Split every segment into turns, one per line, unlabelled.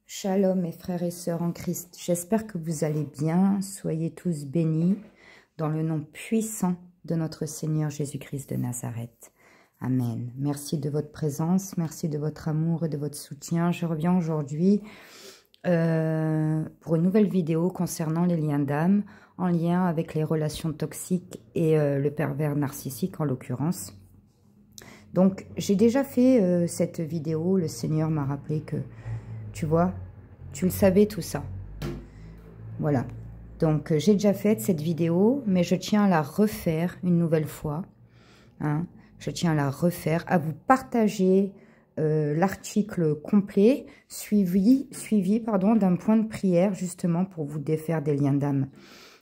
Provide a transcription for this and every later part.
Shalom mes frères et sœurs en Christ, j'espère que vous allez bien, soyez tous bénis dans le nom puissant de notre Seigneur Jésus-Christ de Nazareth. Amen. Merci de votre présence, merci de votre amour et de votre soutien. Je reviens aujourd'hui pour une nouvelle vidéo concernant les liens d'âme en lien avec les relations toxiques et le pervers narcissique en l'occurrence. Donc j'ai déjà fait cette vidéo, le Seigneur m'a rappelé que tu vois, tu le savais tout ça. Voilà. Donc, j'ai déjà fait cette vidéo, mais je tiens à la refaire une nouvelle fois. Hein. Je tiens à la refaire, à vous partager l'article complet, suivi d'un point de prière, justement, pour vous défaire des liens d'âme.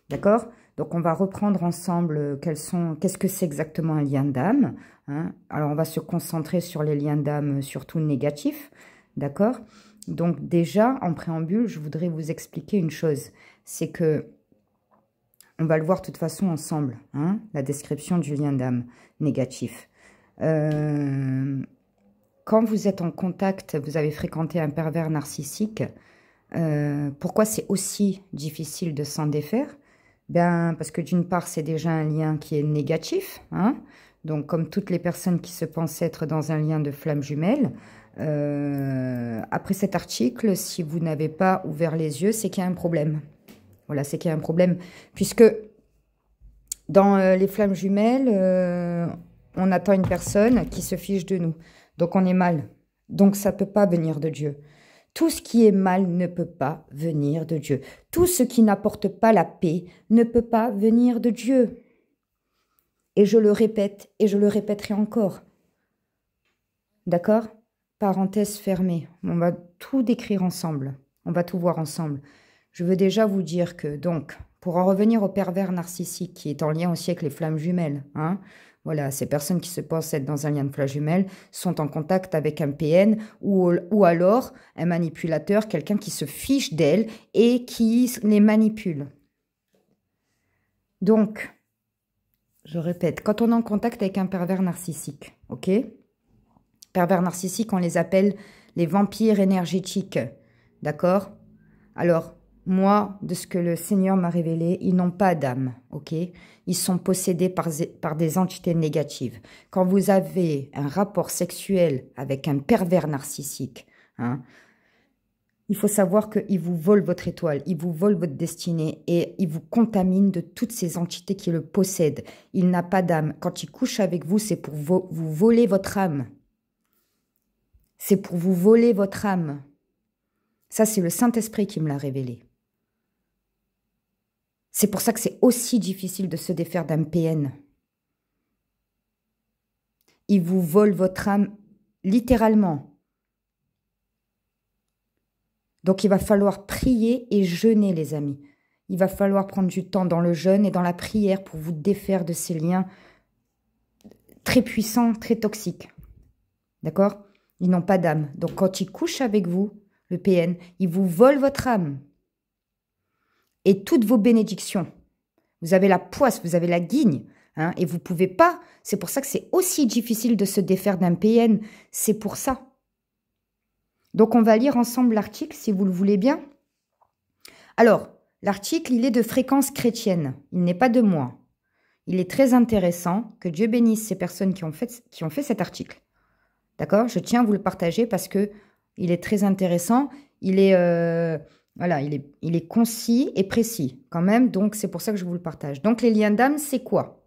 D'accord? Donc, on va reprendre ensemble qu'est-ce que c'est exactement un lien d'âme. Hein. Alors, on va se concentrer sur les liens d'âme, surtout négatifs. D'accord? Donc déjà, en préambule, je voudrais vous expliquer une chose. C'est que, on va le voir de toute façon ensemble, hein, la description du lien d'âme négatif. Quand vous êtes en contact, vous avez fréquenté un pervers narcissique, pourquoi c'est aussi difficile de s'en défaire? Ben, parce que d'une part, c'est déjà un lien qui est négatif, hein. Donc comme toutes les personnes qui se pensent être dans un lien de flamme jumelle, après cet article, si vous n'avez pas ouvert les yeux, c'est qu'il y a un problème. Voilà, c'est qu'il y a un problème. Puisque dans les flammes jumelles, on attend une personne qui se fiche de nous. Donc on est mal. Donc ça ne peut pas venir de Dieu. Tout ce qui est mal ne peut pas venir de Dieu. Tout ce qui n'apporte pas la paix ne peut pas venir de Dieu. Et je le répète, et je le répéterai encore. D'accord ? Parenthèse fermée. On va tout décrire ensemble. On va tout voir ensemble. Je veux déjà vous dire que, donc, pour en revenir au pervers narcissique, qui est en lien aussi avec les flammes jumelles, hein, voilà, ces personnes qui se pensent être dans un lien de flamme jumelle sont en contact avec un PN ou alors un manipulateur, quelqu'un qui se fiche d'elles et qui les manipule. Donc, je répète, quand on est en contact avec un pervers narcissique, ok ? Pervers narcissiques, on les appelle les vampires énergétiques, d'accord? Alors, moi, de ce que le Seigneur m'a révélé, ils n'ont pas d'âme, ok? Ils sont possédés par des entités négatives. Quand vous avez un rapport sexuel avec un pervers narcissique, hein, il faut savoir qu'ils vous volent votre étoile, ils vous volent votre destinée et ils vous contaminent de toutes ces entités qui le possèdent. Il n'a pas d'âme. Quand il couche avec vous, c'est pour vous voler votre âme. C'est pour vous voler votre âme. Ça, c'est le Saint-Esprit qui me l'a révélé. C'est pour ça que c'est aussi difficile de se défaire d'un PN. Il vous vole votre âme littéralement. Donc, il va falloir prier et jeûner, les amis. Il va falloir prendre du temps dans le jeûne et dans la prière pour vous défaire de ces liens très puissants, très toxiques. D'accord ? Ils n'ont pas d'âme. Donc, quand ils couchent avec vous, le PN, ils vous volent votre âme. Et toutes vos bénédictions. Vous avez la poisse, vous avez la guigne. Hein, et vous ne pouvez pas. C'est pour ça que c'est aussi difficile de se défaire d'un PN. C'est pour ça. Donc, on va lire ensemble l'article, si vous le voulez bien. Alors, l'article, il est de fréquence chrétienne. Il n'est pas de moi. Il est très intéressant. Que Dieu bénisse ces personnes qui ont fait cet article. D'accord? Je tiens à vous le partager parce que il est très intéressant. Il est, voilà, il est concis et précis quand même. Donc, c'est pour ça que je vous le partage. Donc, les liens d'âme, c'est quoi?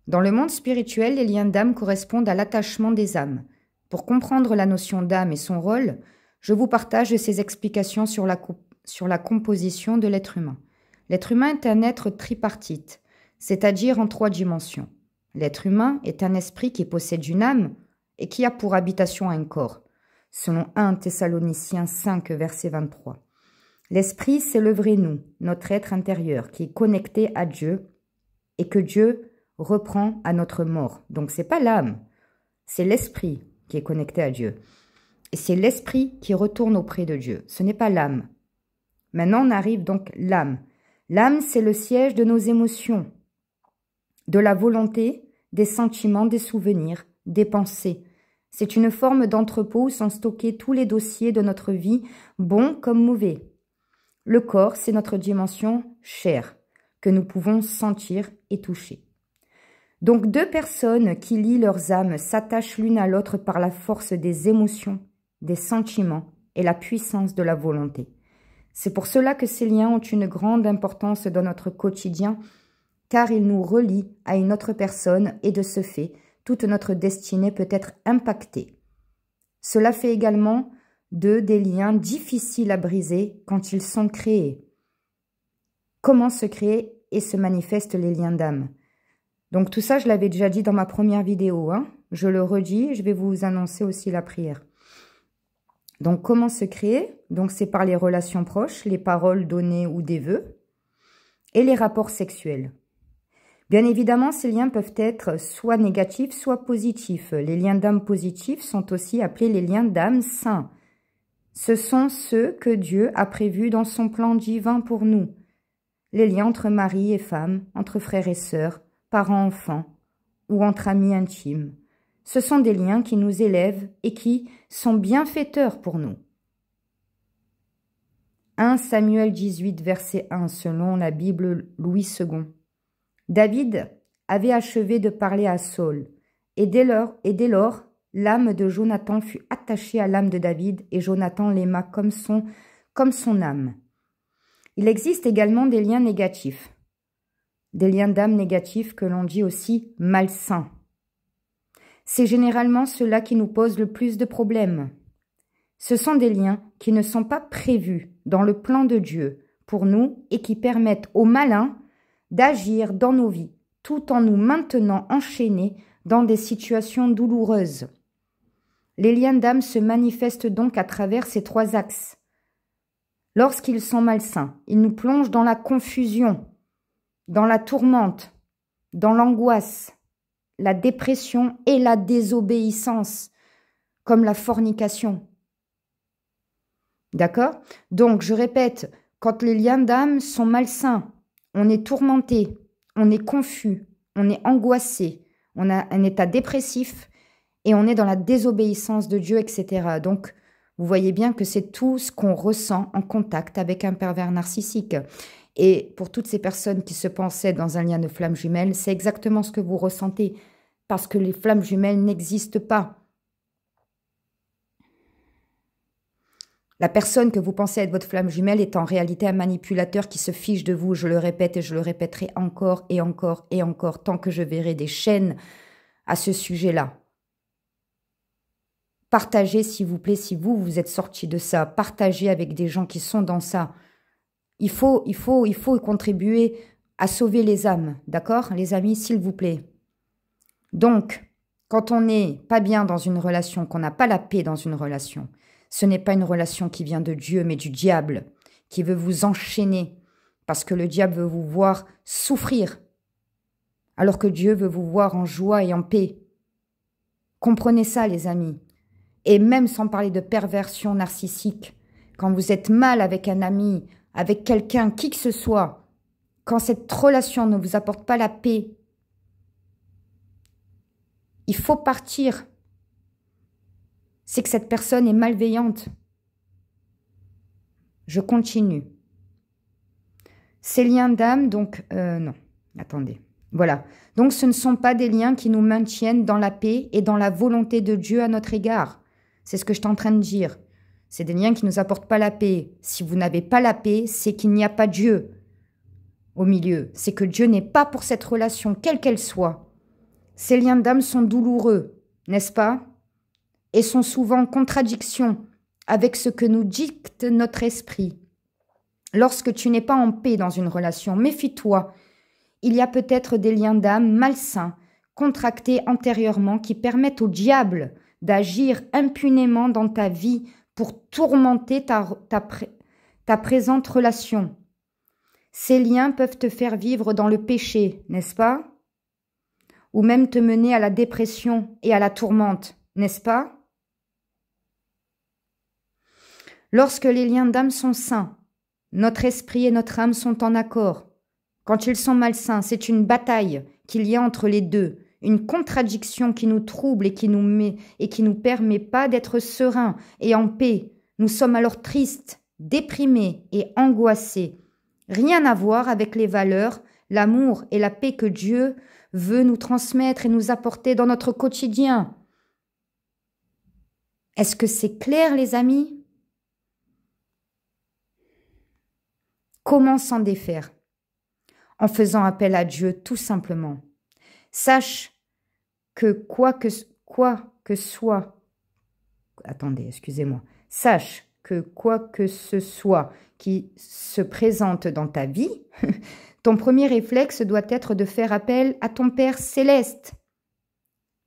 Dans le monde spirituel, les liens d'âme correspondent à l'attachement des âmes. Pour comprendre la notion d'âme et son rôle, je vous partage ces explications sur la composition de l'être humain. L'être humain est un être tripartite, c'est-à-dire en 3 dimensions. L'être humain est un esprit qui possède une âme et qui a pour habitation un corps, selon 1 Thessaloniciens 5, verset 23. L'esprit, c'est le vrai nous, notre être intérieur, qui est connecté à Dieu et que Dieu reprend à notre mort. Donc, ce n'est pas l'âme, c'est l'esprit qui est connecté à Dieu. Et c'est l'esprit qui retourne auprès de Dieu. Ce n'est pas l'âme. Maintenant, on arrive donc l'âme. L'âme, c'est le siège de nos émotions, de la volonté, des sentiments, des souvenirs, des pensées, C'est une forme d'entrepôt où sont stockés tous les dossiers de notre vie, bons comme mauvais. Le corps, c'est notre dimension chair, que nous pouvons sentir et toucher. Donc 2 personnes qui lient leurs âmes s'attachent l'une à l'autre par la force des émotions, des sentiments et la puissance de la volonté. C'est pour cela que ces liens ont une grande importance dans notre quotidien, car ils nous relient à une autre personne et de ce fait, toute notre destinée peut être impactée. Cela fait également d'eux des liens difficiles à briser quand ils sont créés. Comment se créent et se manifestent les liens d'âme? Donc tout ça, je l'avais déjà dit dans ma première vidéo. Je le redis, je vais vous annoncer aussi la prière. Donc comment se créer? Donc c'est par les relations proches, les paroles données ou des vœux, et les rapports sexuels. Bien évidemment, ces liens peuvent être soit négatifs, soit positifs. Les liens d'âme positifs sont aussi appelés les liens d'âme saints. Ce sont ceux que Dieu a prévus dans son plan divin pour nous. Les liens entre mari et femme, entre frères et sœurs, parents-enfants ou entre amis intimes. Ce sont des liens qui nous élèvent et qui sont bienfaiteurs pour nous. 1 Samuel 18, verset 1, selon la Bible Louis II. David avait achevé de parler à Saul, et dès lors, l'âme de Jonathan fut attachée à l'âme de David, et Jonathan l'aima comme son âme. Il existe également des liens négatifs, des liens d'âme négatifs que l'on dit aussi malsains. C'est généralement ceux-là qui nous posent le plus de problèmes. Ce sont des liens qui ne sont pas prévus dans le plan de Dieu pour nous et qui permettent aux malins d'agir dans nos vies, tout en nous maintenant enchaînés dans des situations douloureuses. Les liens d'âme se manifestent donc à travers ces 3 axes. Lorsqu'ils sont malsains, ils nous plongent dans la confusion, dans la tourmente, dans l'angoisse, la dépression et la désobéissance, comme la fornication. D'accord? Donc, je répète, quand les liens d'âme sont malsains, on est tourmenté, on est confus, on est angoissé, on a un état dépressif et on est dans la désobéissance de Dieu, etc. Donc, vous voyez bien que c'est tout ce qu'on ressent en contact avec un pervers narcissique. Et pour toutes ces personnes qui se pensaient dans un lien de flamme jumelle, c'est exactement ce que vous ressentez, parce que les flammes jumelles n'existent pas. La personne que vous pensez être votre flamme jumelle est en réalité un manipulateur qui se fiche de vous. Je le répète et je le répéterai encore et encore et encore, tant que je verrai des chaînes à ce sujet-là. Partagez, s'il vous plaît, si vous êtes sortis de ça. Partagez avec des gens qui sont dans ça. Il faut contribuer à sauver les âmes, d'accord, les amis, s'il vous plaît. Donc, quand on n'est pas bien dans une relation, qu'on n'a pas la paix dans une relation, ce n'est pas une relation qui vient de Dieu, mais du diable, qui veut vous enchaîner, parce que le diable veut vous voir souffrir, alors que Dieu veut vous voir en joie et en paix. Comprenez ça, les amis. Et même sans parler de perversion narcissique, quand vous êtes mal avec un ami, avec quelqu'un, qui que ce soit, quand cette relation ne vous apporte pas la paix, il faut partir. C'est que cette personne est malveillante. Je continue. Ces liens d'âme, donc... non, attendez. Voilà. Donc, ce ne sont pas des liens qui nous maintiennent dans la paix et dans la volonté de Dieu à notre égard. C'est ce que je suis en train de dire. C'est des liens qui ne nous apportent pas la paix. Si vous n'avez pas la paix, c'est qu'il n'y a pas Dieu au milieu. C'est que Dieu n'est pas pour cette relation, quelle qu'elle soit. Ces liens d'âme sont douloureux, n'est-ce pas? Et sont souvent en contradiction avec ce que nous dicte notre esprit. Lorsque tu n'es pas en paix dans une relation, méfie-toi. Il y a peut-être des liens d'âme malsains, contractés antérieurement, qui permettent au diable d'agir impunément dans ta vie pour tourmenter ta présente relation. Ces liens peuvent te faire vivre dans le péché, n'est-ce pas? Ou même te mener à la dépression et à la tourmente, n'est-ce pas? Lorsque les liens d'âme sont sains, notre esprit et notre âme sont en accord. Quand ils sont malsains, c'est une bataille qu'il y a entre les deux, une contradiction qui nous trouble et qui nous permet pas d'être sereins et en paix. Nous sommes alors tristes, déprimés et angoissés. Rien à voir avec les valeurs, l'amour et la paix que Dieu veut nous transmettre et nous apporter dans notre quotidien. Est-ce que c'est clair, les amis? Comment s'en défaire? En faisant appel à Dieu, tout simplement. Sache que quoi que soit, attendez, excusez-moi, sache que quoi que ce soit qui se présente dans ta vie, ton premier réflexe doit être de faire appel à ton Père céleste.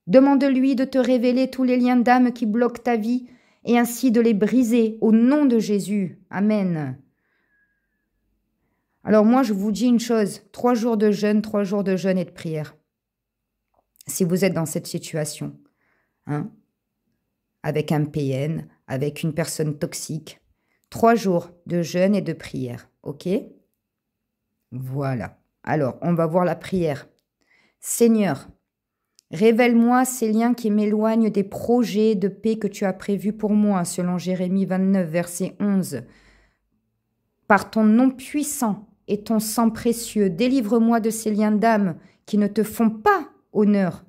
Demande-lui de te révéler tous les liens d'âme qui bloquent ta vie et ainsi de les briser au nom de Jésus. Amen. Alors moi, je vous dis une chose, 3 jours de jeûne, 3 jours de jeûne et de prière. Si vous êtes dans cette situation, avec un PN, avec une personne toxique, 3 jours de jeûne et de prière, ok? Voilà. Alors, on va voir la prière. Seigneur, révèle-moi ces liens qui m'éloignent des projets de paix que tu as prévus pour moi, selon Jérémie 29, verset 11. Par ton nom puissant et ton sang précieux, délivre-moi de ces liens d'âme qui ne te font pas honneur.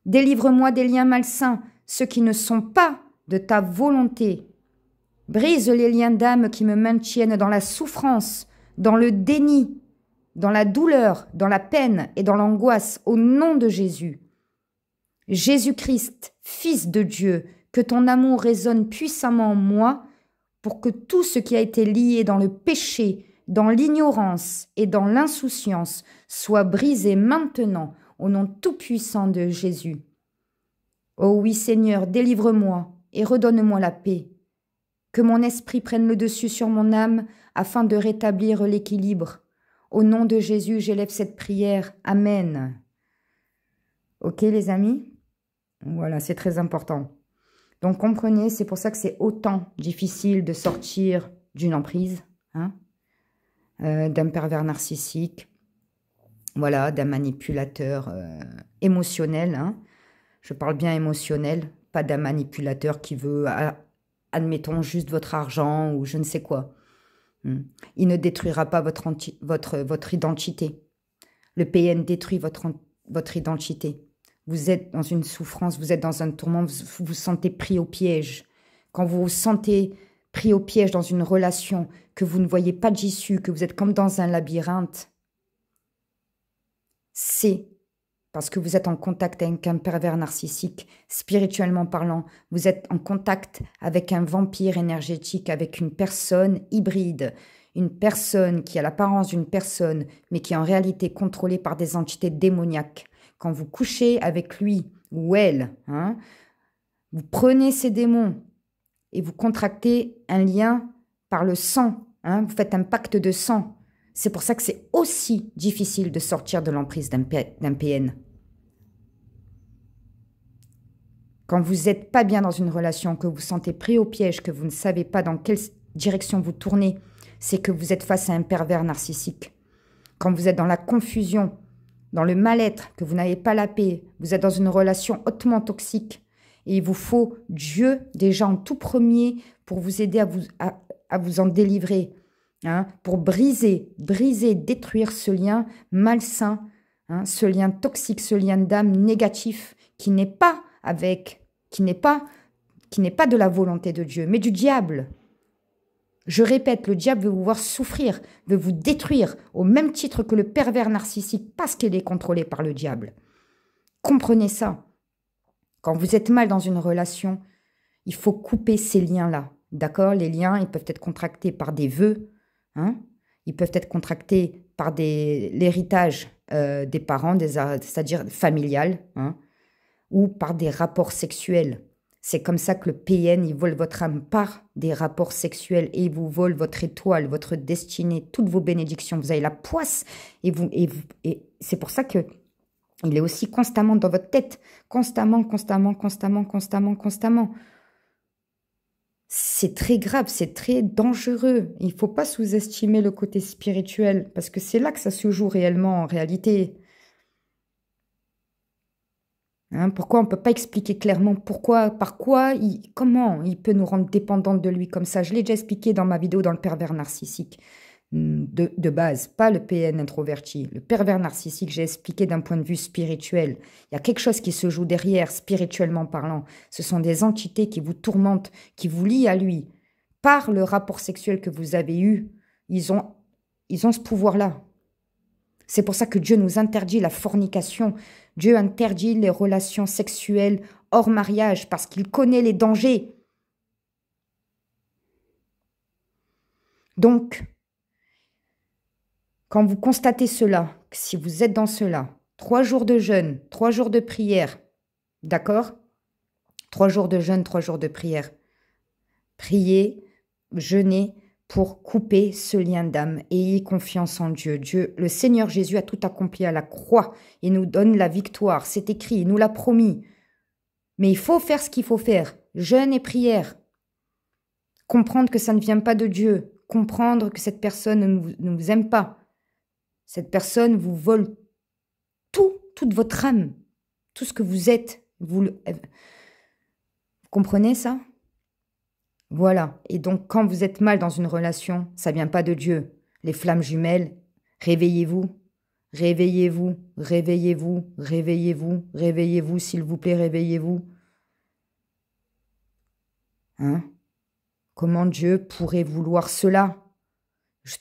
Délivre-moi des liens malsains, ceux qui ne sont pas de ta volonté. Brise les liens d'âme qui me maintiennent dans la souffrance, dans le déni, dans la douleur, dans la peine et dans l'angoisse, au nom de Jésus. Jésus-Christ, Fils de Dieu, que ton amour résonne puissamment en moi pour que tout ce qui a été lié dans le péché, dans l'ignorance et dans l'insouciance soit brisé maintenant au nom tout-puissant de Jésus. Oh oui Seigneur, délivre-moi et redonne-moi la paix. Que mon esprit prenne le dessus sur mon âme afin de rétablir l'équilibre. Au nom de Jésus, j'élève cette prière. Amen. Ok les amis? Voilà, c'est très important. Donc comprenez, c'est pour ça que c'est autant difficile de sortir d'une emprise, d'un pervers narcissique, voilà, d'un manipulateur émotionnel. Je parle bien émotionnel, pas d'un manipulateur qui veut, admettons, juste votre argent ou je ne sais quoi. Il ne détruira pas votre identité. Le PN détruit votre identité. Vous êtes dans une souffrance, vous êtes dans un tourment, vous vous sentez pris au piège. Quand vous vous sentez pris au piège dans une relation, que vous ne voyez pas d'issue, que vous êtes comme dans un labyrinthe, c'est parce que vous êtes en contact avec un pervers narcissique, spirituellement parlant. Vous êtes en contact avec un vampire énergétique, avec une personne hybride, une personne qui a l'apparence d'une personne, mais qui est en réalité contrôlée par des entités démoniaques. Quand vous couchez avec lui ou elle, vous prenez ces démons et vous contractez un lien par le sang. Vous faites un pacte de sang. C'est pour ça que c'est aussi difficile de sortir de l'emprise d'un PN. Quand vous n'êtes pas bien dans une relation, que vous vous sentez pris au piège, que vous ne savez pas dans quelle direction vous tournez, c'est que vous êtes face à un pervers narcissique. Quand vous êtes dans la confusion, dans le mal-être, que vous n'avez pas la paix, vous êtes dans une relation hautement toxique, et il vous faut Dieu déjà en tout premier pour vous aider à vous en délivrer, pour briser, détruire ce lien malsain, ce lien toxique, ce lien d'âme négatif qui n'est pas de la volonté de Dieu, mais du diable. Je répète, le diable veut vous voir souffrir, veut vous détruire, au même titre que le pervers narcissique, parce qu'il est contrôlé par le diable. Comprenez ça. Quand vous êtes mal dans une relation, il faut couper ces liens-là. D'accord? Les liens, ils peuvent être contractés par des vœux, ils peuvent être contractés par l'héritage des parents, c'est-à-dire familial, ou par des rapports sexuels. C'est comme ça que le PN, il vole votre âme par des rapports sexuels et il vous vole votre étoile, votre destinée, toutes vos bénédictions. Vous avez la poisse et c'est pour ça que il est aussi constamment dans votre tête. Constamment. C'est très grave, c'est très dangereux. Il ne faut pas sous-estimer le côté spirituel parce que c'est là que ça se joue réellement en réalité. Hein, pourquoi on ne peut pas expliquer clairement pourquoi, par quoi, comment il peut nous rendre dépendantes de lui comme ça? Je l'ai déjà expliqué dans ma vidéo dans le pervers narcissique de base, pas le PN introverti. Le pervers narcissique, j'ai expliqué d'un point de vue spirituel. Il y a quelque chose qui se joue derrière, spirituellement parlant. Ce sont des entités qui vous tourmentent, qui vous lient à lui. Par le rapport sexuel que vous avez eu, ils ont ce pouvoir-là. C'est pour ça que Dieu nous interdit la fornication. Dieu interdit les relations sexuelles hors mariage parce qu'il connaît les dangers. Donc, quand vous constatez cela, si vous êtes dans cela, 3 jours de jeûne, 3 jours de prière, d'accord? 3 jours de jeûne, 3 jours de prière. Priez, jeûnez pour couper ce lien d'âme. Ayez confiance en Dieu. Dieu, le Seigneur Jésus a tout accompli à la croix. Il nous donne la victoire. C'est écrit, il nous l'a promis. Mais il faut faire ce qu'il faut faire. Jeûne et prière. Comprendre que ça ne vient pas de Dieu. Comprendre que cette personne ne vous aime pas. Cette personne vous vole toute votre âme. Tout ce que vous êtes. Vous comprenez ça? Voilà. Et donc, quand vous êtes mal dans une relation, ça vient pas de Dieu. Les flammes jumelles, réveillez-vous. Réveillez-vous, réveillez-vous, réveillez-vous, réveillez-vous, s'il vous plaît, réveillez-vous. Hein? Comment Dieu pourrait vouloir cela?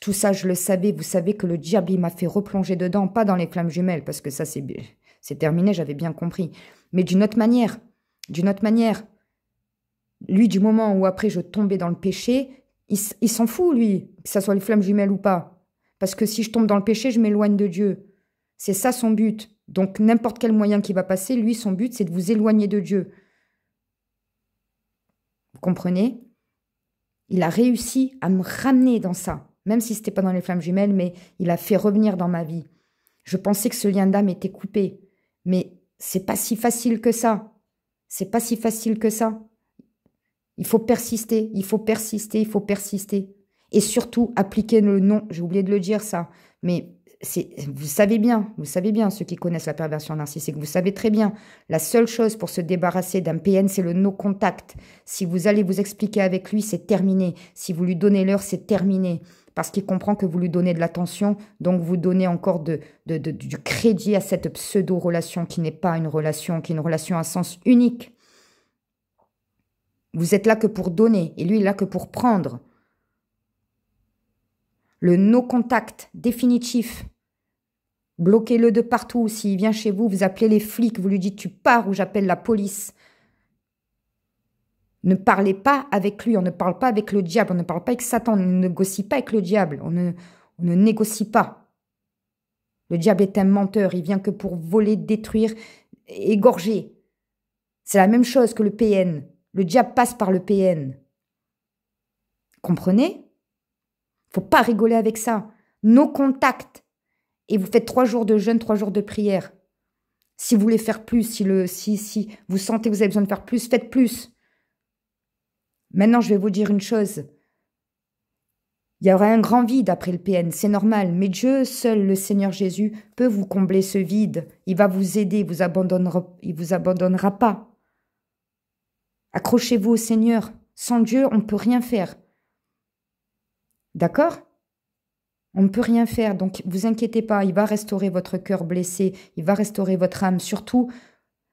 Tout ça, je le savais. Vous savez que le diable, il m'a fait replonger dedans, pas dans les flammes jumelles, parce que ça, c'est terminé, j'avais bien compris. Mais d'une autre manière. D'une autre manière. Lui, du moment où après je tombais dans le péché, il s'en fout, lui, que ça soit les flammes jumelles ou pas. Parce que si je tombe dans le péché, je m'éloigne de Dieu. C'est ça son but. Donc n'importe quel moyen qui va passer, lui, son but, c'est de vous éloigner de Dieu. Vous comprenez? Il a réussi à me ramener dans ça. Même si ce n'était pas dans les flammes jumelles, mais il a fait revenir dans ma vie. Je pensais que ce lien d'âme était coupé. Mais c'est pas si facile que ça. C'est pas si facile que ça. Il faut persister, il faut persister, il faut persister. Et surtout, appliquer le nom. J'ai oublié de le dire, ça. Mais vous savez bien, ceux qui connaissent la perversion narcissique, vous savez très bien, la seule chose pour se débarrasser d'un PN, c'est le no-contact. Si vous allez vous expliquer avec lui, c'est terminé. Si vous lui donnez l'heure, c'est terminé. Parce qu'il comprend que vous lui donnez de l'attention, donc vous donnez encore du crédit à cette pseudo-relation qui n'est pas une relation, qui est une relation à sens unique. Vous êtes là que pour donner, et lui, il est là que pour prendre. Le no-contact définitif. Bloquez-le de partout. S'il vient chez vous, vous appelez les flics, vous lui dites tu pars ou j'appelle la police. Ne parlez pas avec lui, on ne parle pas avec le diable, on ne parle pas avec Satan, on ne négocie pas avec le diable, on ne négocie pas. Le diable est un menteur, il vient que pour voler, détruire, égorger. C'est la même chose que le PN. Le diable passe par le PN. Comprenez? Faut pas rigoler avec ça. No contact. Et vous faites 3 jours de jeûne, 3 jours de prière. Si vous voulez faire plus, si vous sentez que vous avez besoin de faire plus, faites plus. Maintenant, je vais vous dire une chose. Il y aura un grand vide après le PN, c'est normal. Mais Dieu, seul le Seigneur Jésus, peut vous combler ce vide. Il va vous aider, il vous abandonnera pas. Accrochez-vous au Seigneur. Sans Dieu, on ne peut rien faire. D'accord? On ne peut rien faire, donc vous inquiétez pas, il va restaurer votre cœur blessé, il va restaurer votre âme. Surtout,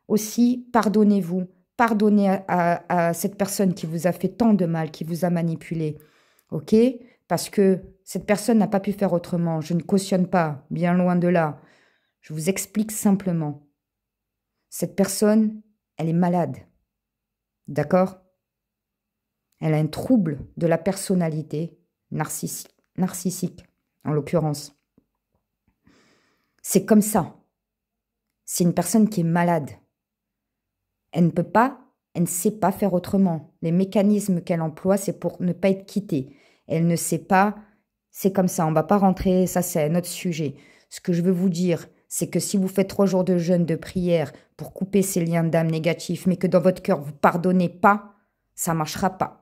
aussi, pardonnez-vous. Pardonnez à cette personne qui vous a fait tant de mal, qui vous a manipulé. Ok? Parce que cette personne n'a pas pu faire autrement. Je ne cautionne pas, bien loin de là. Je vous explique simplement. Cette personne, elle est malade. D'accord? Elle a un trouble de la personnalité narcissique, en l'occurrence. C'est comme ça. C'est une personne qui est malade. Elle ne sait pas faire autrement. Les mécanismes qu'elle emploie, c'est pour ne pas être quittée. Elle ne sait pas, c'est comme ça, on ne va pas rentrer, ça c'est un autre sujet. Ce que je veux vous dire, c'est que si vous faites 3 jours de jeûne, de prière, pour couper ces liens d'âme négatifs, mais que dans votre cœur, vous ne pardonnez pas, ça ne marchera pas.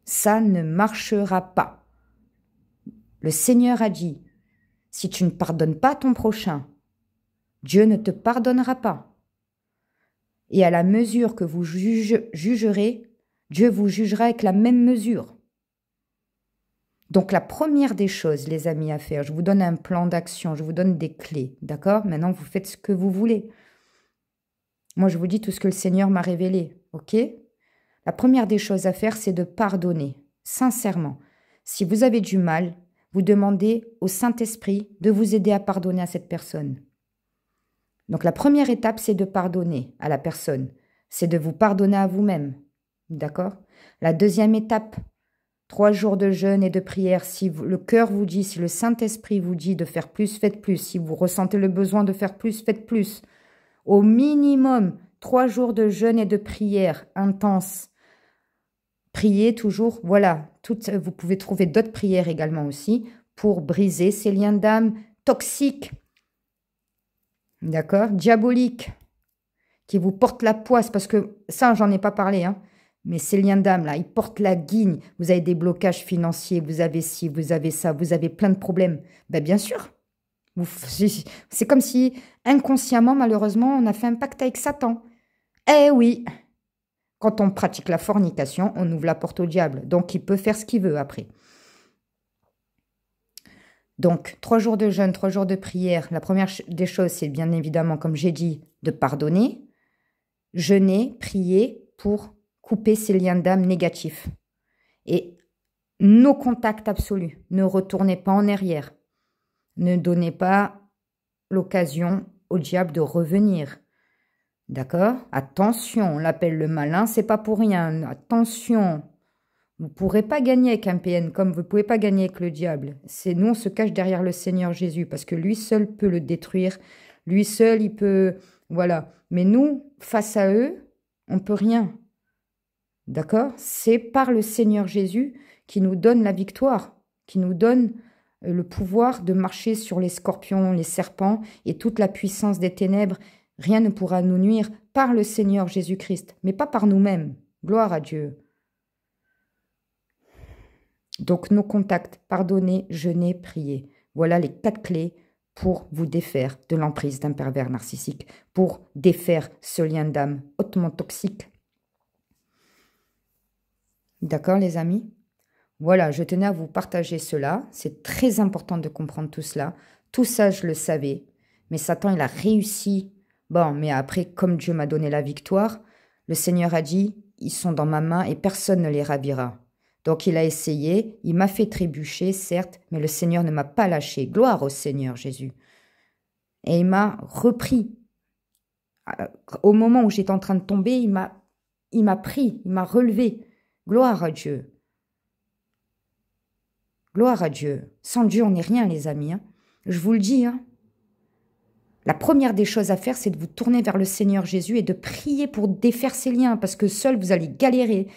Ça ne marchera pas. Le Seigneur a dit, si tu ne pardonnes pas ton prochain, Dieu ne te pardonnera pas. Et à la mesure que vous jugerez, Dieu vous jugera avec la même mesure. Donc la première des choses, les amis, à faire, je vous donne un plan d'action, je vous donne des clés, d'accord? Maintenant, vous faites ce que vous voulez. Moi, je vous dis tout ce que le Seigneur m'a révélé, ok? La première des choses à faire, c'est de pardonner, sincèrement. Si vous avez du mal, vous demandez au Saint-Esprit de vous aider à pardonner à cette personne. Donc la première étape, c'est de pardonner à la personne. C'est de vous pardonner à vous-même. D'accord? La deuxième étape, 3 jours de jeûne et de prière. Si le cœur vous dit, si le Saint-Esprit vous dit de faire plus, faites plus. Si vous ressentez le besoin de faire plus, faites plus. Au minimum, 3 jours de jeûne et de prière intense. Priez toujours, voilà. Vous pouvez trouver d'autres prières également aussi pour briser ces liens d'âme toxiques. D'accord? Diabolique, qui vous porte la poisse, parce que ça, j'en ai pas parlé, hein, mais ces liens d'âme, là, ils portent la guigne. Vous avez des blocages financiers, vous avez ci, vous avez ça, vous avez plein de problèmes. Ben, bien sûr. C'est comme si, inconsciemment, malheureusement, on a fait un pacte avec Satan. Eh oui! Quand on pratique la fornication, on ouvre la porte au diable. Donc, il peut faire ce qu'il veut après. Donc, 3 jours de jeûne, 3 jours de prière. La première des choses, c'est bien évidemment, comme j'ai dit, de pardonner, jeûner, prier pour couper ces liens d'âme négatifs. Et nos contacts absolus. Ne retournez pas en arrière. Ne donnez pas l'occasion au diable de revenir. D'accord? Attention, on l'appelle le malin, c'est pas pour rien. Attention. Vous ne pourrez pas gagner avec un PN comme vous ne pouvez pas gagner avec le diable. C'est nous, on se cache derrière le Seigneur Jésus parce que lui seul peut le détruire. Lui seul, il peut... Voilà. Mais nous, face à eux, on ne peut rien. D'accord? C'est par le Seigneur Jésus qui nous donne la victoire, qui nous donne le pouvoir de marcher sur les scorpions, les serpents et toute la puissance des ténèbres. Rien ne pourra nous nuire par le Seigneur Jésus-Christ, mais pas par nous-mêmes. Gloire à Dieu. Donc, nos contacts, pardonner, jeûner, prier. Voilà les 4 clés pour vous défaire de l'emprise d'un pervers narcissique, pour défaire ce lien d'âme hautement toxique. D'accord, les amis? Voilà, je tenais à vous partager cela. C'est très important de comprendre tout cela. Tout ça, je le savais. Mais Satan, il a réussi. Bon, mais après, comme Dieu m'a donné la victoire, le Seigneur a dit, ils sont dans ma main et personne ne les ravira. Donc il a essayé, il m'a fait trébucher, certes, mais le Seigneur ne m'a pas lâché. Gloire au Seigneur Jésus. Et il m'a repris. Au moment où j'étais en train de tomber, il m'a pris, il m'a relevé. Gloire à Dieu. Gloire à Dieu. Sans Dieu, on n'est rien, les amis. Hein. Je vous le dis. Hein. La première des choses à faire, c'est de vous tourner vers le Seigneur Jésus et de prier pour défaire ces liens, parce que seul, vous allez galérer.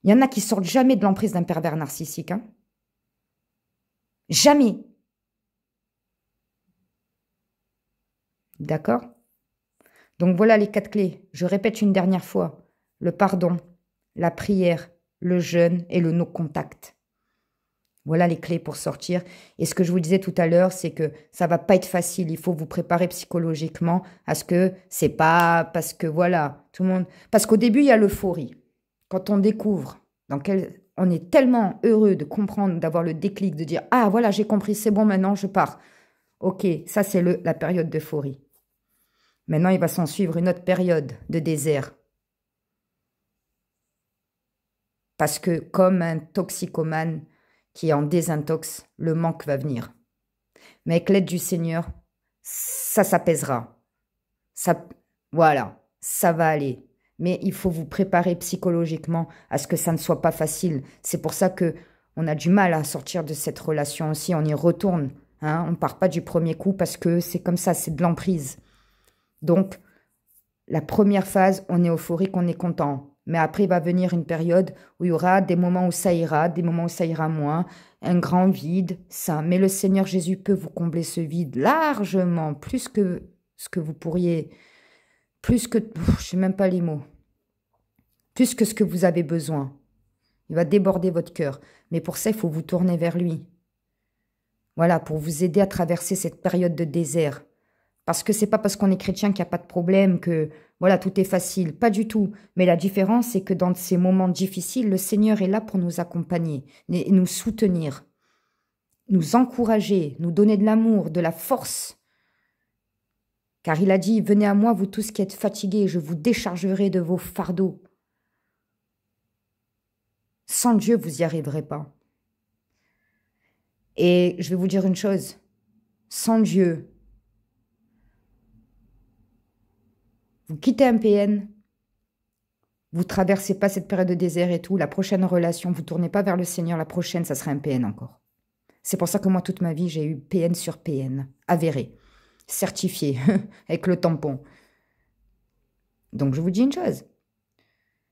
Il y en a qui sortent jamais de l'emprise d'un pervers narcissique. Hein. Jamais. D'accord? Donc voilà les 4 clés. Je répète une dernière fois. Le pardon, la prière, le jeûne et le no-contact. Voilà les clés pour sortir. Et ce que je vous disais tout à l'heure, c'est que ça va pas être facile. Il faut vous préparer psychologiquement à ce que c'est pas parce que voilà, tout le monde... Parce qu'au début, il y a l'euphorie. Quand on découvre, on est tellement heureux de comprendre, d'avoir le déclic, de dire « Ah, voilà, j'ai compris, c'est bon, maintenant, je pars. » Ok, ça, c'est la période d'euphorie. Maintenant, il va s'en suivre une autre période de désert. Parce que comme un toxicomane qui est en désintox, le manque va venir. Mais avec l'aide du Seigneur, ça s'apaisera. Voilà, ça va aller. Mais il faut vous préparer psychologiquement à ce que ça ne soit pas facile. C'est pour ça qu'on a du mal à sortir de cette relation aussi. On y retourne. Hein, on ne part pas du premier coup parce que c'est comme ça, c'est de l'emprise. Donc, la première phase, on est euphorique, on est content. Mais après, il va venir une période où il y aura des moments où ça ira, des moments où ça ira moins, un grand vide, ça. Mais le Seigneur Jésus peut vous combler ce vide largement, plus que ce que vous pourriez... Plus que... je ne sais même pas les mots. Plus que ce que vous avez besoin. Il va déborder votre cœur. Mais pour ça, il faut vous tourner vers lui. Voilà, pour vous aider à traverser cette période de désert. Parce que c'est pas parce qu'on est chrétien qu'il n'y a pas de problème, que voilà, tout est facile. Pas du tout. Mais la différence, c'est que dans ces moments difficiles, le Seigneur est là pour nous accompagner, et nous soutenir, nous encourager, nous donner de l'amour, de la force. Car il a dit, venez à moi, vous tous qui êtes fatigués, je vous déchargerai de vos fardeaux. Sans Dieu, vous n'y arriverez pas. Et je vais vous dire une chose, sans Dieu, vous quittez un PN, vous traversez pas cette période de désert et tout, la prochaine relation, vous tournez pas vers le Seigneur, la prochaine, ça sera un PN encore. C'est pour ça que moi, toute ma vie, j'ai eu PN sur PN, avéré, certifié, avec le tampon. Donc, je vous dis une chose.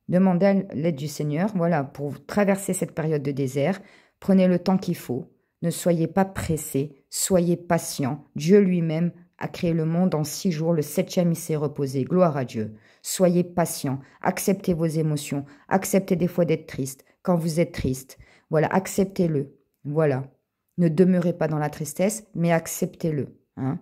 Demandez l'aide du Seigneur, voilà, pour traverser cette période de désert. Prenez le temps qu'il faut. Ne soyez pas pressés, soyez patients. Dieu lui-même a créé le monde en 6 jours, le 7e il s'est reposé. Gloire à Dieu. Soyez patients, acceptez vos émotions, acceptez des fois d'être triste. Quand vous êtes triste, voilà, acceptez-le. Voilà. Ne demeurez pas dans la tristesse, mais acceptez-le. Hein.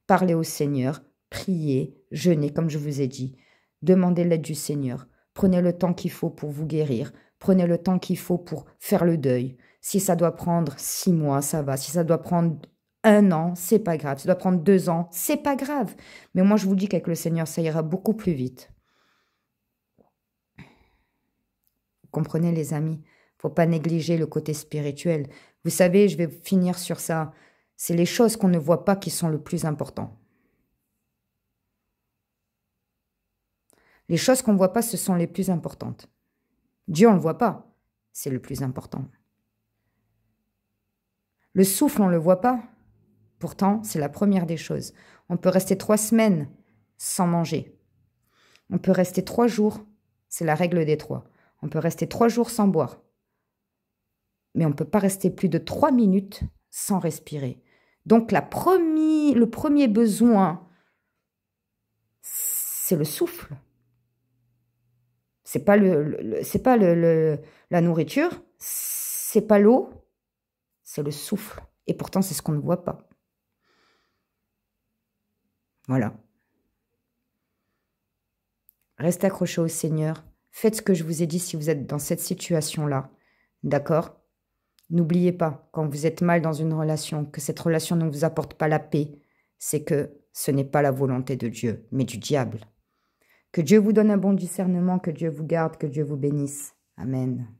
Parlez au Seigneur, priez, jeûnez, comme je vous ai dit. Demandez l'aide du Seigneur. Prenez le temps qu'il faut pour vous guérir. Prenez le temps qu'il faut pour faire le deuil. Si ça doit prendre 6 mois, ça va. Si ça doit prendre 1 an, c'est pas grave. Si ça doit prendre 2 ans, c'est pas grave. Mais moi, je vous dis qu'avec le Seigneur, ça ira beaucoup plus vite. Vous comprenez, les amis? Faut pas négliger le côté spirituel. Vous savez, je vais finir sur ça. C'est les choses qu'on ne voit pas qui sont le plus important. Les choses qu'on ne voit pas, ce sont les plus importantes. Dieu, on ne le voit pas. C'est le plus important. Le souffle, on ne le voit pas. Pourtant, c'est la première des choses. On peut rester 3 semaines sans manger. On peut rester 3 jours. C'est la règle des 3. On peut rester 3 jours sans boire. Mais on ne peut pas rester plus de 3 minutes sans respirer. Donc, le premier besoin, c'est le souffle. C'est pas la nourriture, c'est pas l'eau, c'est le souffle. Et pourtant, c'est ce qu'on ne voit pas. Voilà. Restez accrochés au Seigneur. Faites ce que je vous ai dit si vous êtes dans cette situation-là. D'accord? N'oubliez pas, quand vous êtes mal dans une relation, que cette relation ne vous apporte pas la paix, c'est que ce n'est pas la volonté de Dieu, mais du diable. Que Dieu vous donne un bon discernement, que Dieu vous garde, que Dieu vous bénisse. Amen.